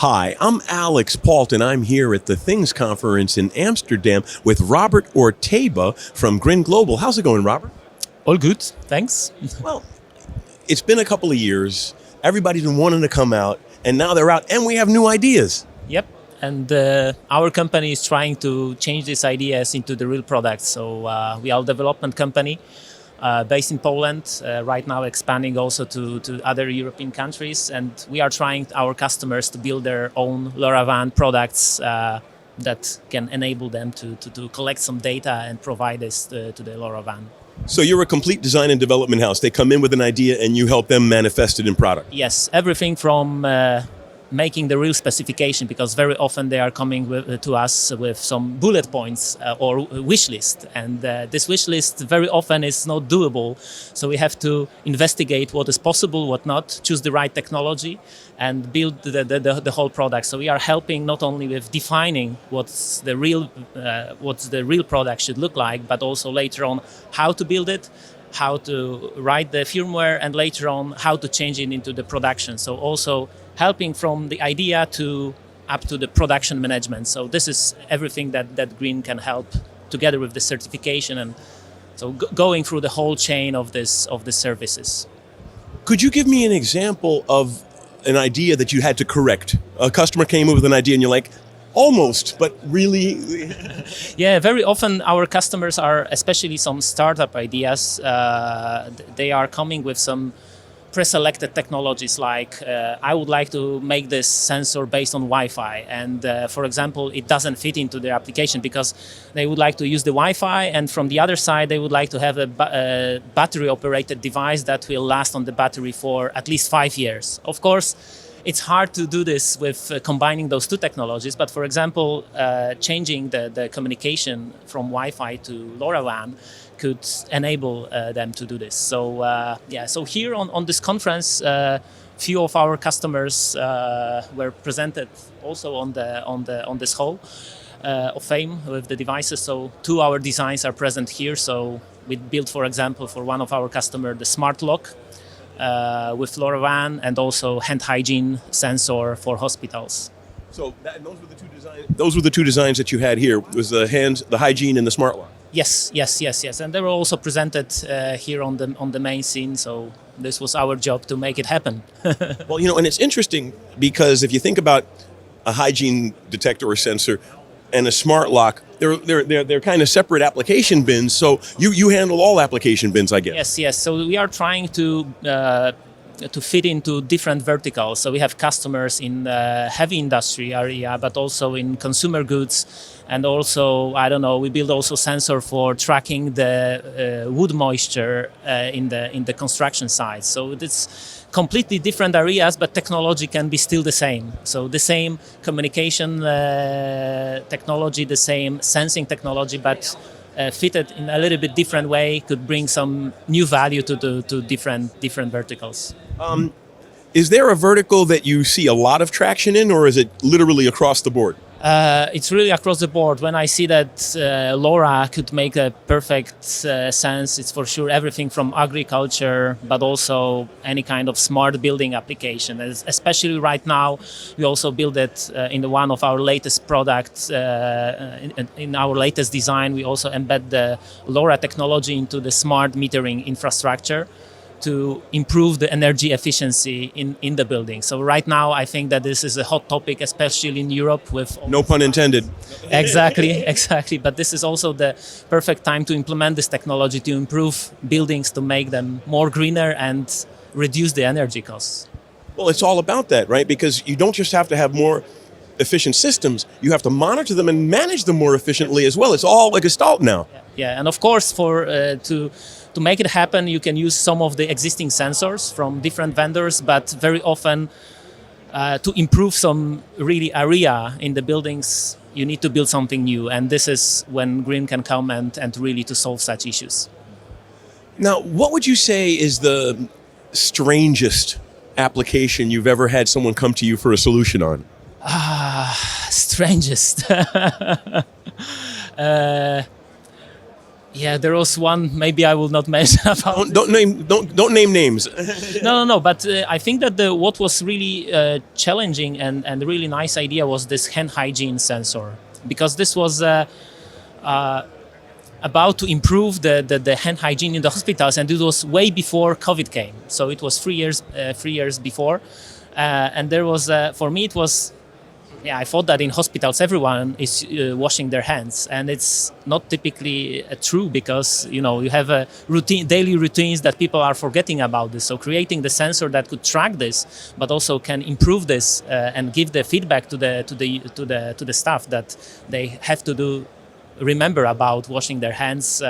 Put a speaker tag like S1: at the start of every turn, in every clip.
S1: Hi, I'm Alix, Paultre, and I'm here at the Things Conference in Amsterdam with Robert Otręba from Grinn Global. How's it going, Robert?
S2: All good, thanks.
S1: Well, it's been a couple of years. Everybody's been wanting to come out, and now they're out, and we have new ideas.
S2: Yep, and our company is trying to change these ideas into the real products. So we are a development company based in Poland, right now expanding also to other European countries. And we are trying our customers to build their own LoRaWAN products that can enable them to collect some data and provide this to the LoRaWAN.
S1: So you're a complete design and development house. They come in with an idea and you help them manifest it in product.
S2: Yes, everything from making the real specification, because very often they are coming to us with some bullet points or wish list, and this wish list very often is not doable. So we have to investigate what is possible, what not, choose the right technology, and build the whole product. So we are helping not only with defining what the real product should look like, but also later on how to build it, how to write the firmware, and later on how to change it into the production. So also helping from the idea to up to the production management. So this is everything that Grinn can help together with the certification, and so going through the whole chain of the services.
S1: Could you give me an example of an idea that you had to correct? A customer came in with an idea and you're like, almost, but really?
S2: Yeah, very often our customers are, especially some startup ideas, they are coming with some pre-selected technologies like I would like to make this sensor based on Wi-Fi, and for example it doesn't fit into their application because they would like to use the Wi-Fi, and from the other side they would like to have a battery operated device that will last on the battery for at least 5 years. Of course it's hard to do this with combining those two technologies, but for example changing the communication from Wi-Fi to LoRaWAN could enable them to do this. So so here on this conference, few of our customers were presented also on this hall of fame with the devices. So 2 our designs are present here. So we built, for example, for one of our customers, the smart lock with LoRaWAN, and also hand hygiene sensor for hospitals.
S1: So those were the two designs that you had here. It was the hygiene, and the smart lock.
S2: Yes, and they were also presented here on the main scene. So this was our job to make it happen.
S1: Well, and it's interesting because if you think about a hygiene detector or sensor and a smart lock, they're kind of separate application bins. So you handle all application bins, I guess.
S2: Yes. So we are trying to fit into different verticals. So we have customers in the heavy industry area, but also in consumer goods, and also, we build also sensor for tracking the wood moisture in the construction sites. So it's completely different areas, but technology can be still the same. So the same communication technology, the same sensing technology, but fitted in a little bit different way could bring some new value to different verticals.
S1: Is there a vertical that you see a lot of traction in, or is it literally across the board?
S2: It's really across the board. When I see that LoRa could make a perfect sense, it's for sure everything from agriculture, but also any kind of smart building application. Especially right now, we also build it in one of our latest products. In our latest design, we also embed the LoRa technology into the smart metering infrastructure to improve the energy efficiency in the building. So right now, I think that this is a hot topic, especially in Europe with...
S1: No pun intended.
S2: Exactly. But this is also the perfect time to implement this technology to improve buildings, to make them more greener and reduce the energy costs.
S1: Well, it's all about that, right? Because you don't just have to have more efficient systems, you have to monitor them and manage them more efficiently as well. It's all like a gestalt now.
S2: Yeah, and of course, to make it happen, you can use some of the existing sensors from different vendors, but very often to improve some really area in the buildings, you need to build something new. And this is when Grinn can come and really to solve such issues.
S1: Now, what would you say is the strangest application you've ever had someone come to you for a solution on?
S2: Strangest. Yeah, there was one. Maybe I will not mention about.
S1: Don't name names.
S2: No. But I think that what was really challenging and really nice idea was this hand hygiene sensor, because this was about to improve the hand hygiene in the hospitals, and it was way before COVID came. So it was 3 years before, and there was for me it was. Yeah, I thought that in hospitals everyone is washing their hands, and it's not typically true, because you have a daily routines that people are forgetting about this. So creating the sensor that could track this, but also can improve this and give the feedback to the staff that they have to remember about washing their hands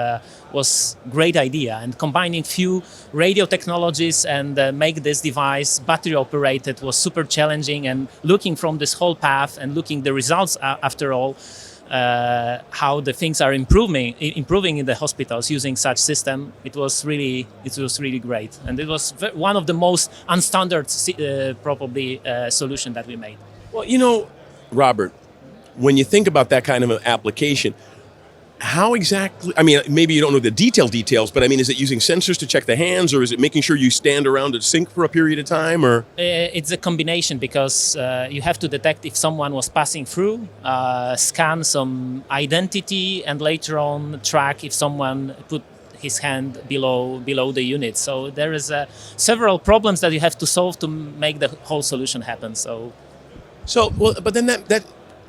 S2: was great idea. And combining few radio technologies and make this device battery operated was super challenging, and looking from this whole path and looking the results after all, how the things are improving in the hospitals using such system, it was really great. And it was one of the most unstandard probably solution that we made.
S1: Well, Robert, when you think about that kind of an application, how exactly, I mean, maybe you don't know the details, but I mean, is it using sensors to check the hands, or is it making sure you stand around a sink for a period of time, or?
S2: It's a combination, because you have to detect if someone was passing through, scan some identity, and later on track if someone put his hand below the unit. So there is several problems that you have to solve to make the whole solution happen.
S1: But then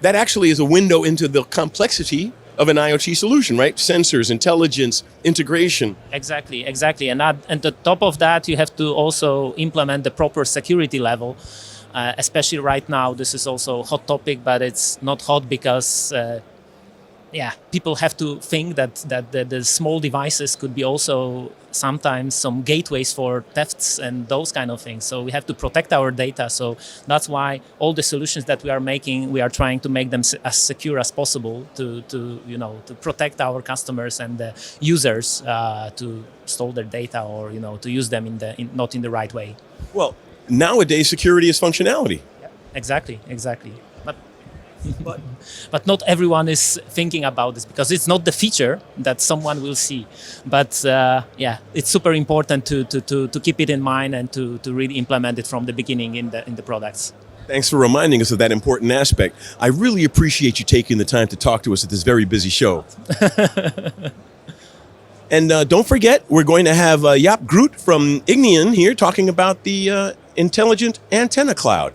S1: that actually is a window into the complexity of an IoT solution, right? Sensors, intelligence, integration.
S2: Exactly. And on the top of that, you have to also implement the proper security level. Especially right now, this is also a hot topic, but it's not hot because people have to think that the small devices could be also sometimes some gateways for thefts and those kind of things. So we have to protect our data. So that's why all the solutions that we are making, we are trying to make them as secure as possible to protect our customers and the users to store their data, or to use them not in the right way.
S1: Well, nowadays security is functionality.
S2: Yeah, exactly. But not everyone is thinking about this, because it's not the feature that someone will see. But it's super important to keep it in mind and to really implement it from the beginning in the products.
S1: Thanks for reminding us of that important aspect. I really appreciate you taking the time to talk to us at this very busy show. And don't forget, we're going to have Jaap Groot from Ignion here talking about the Intelligent Antenna Cloud.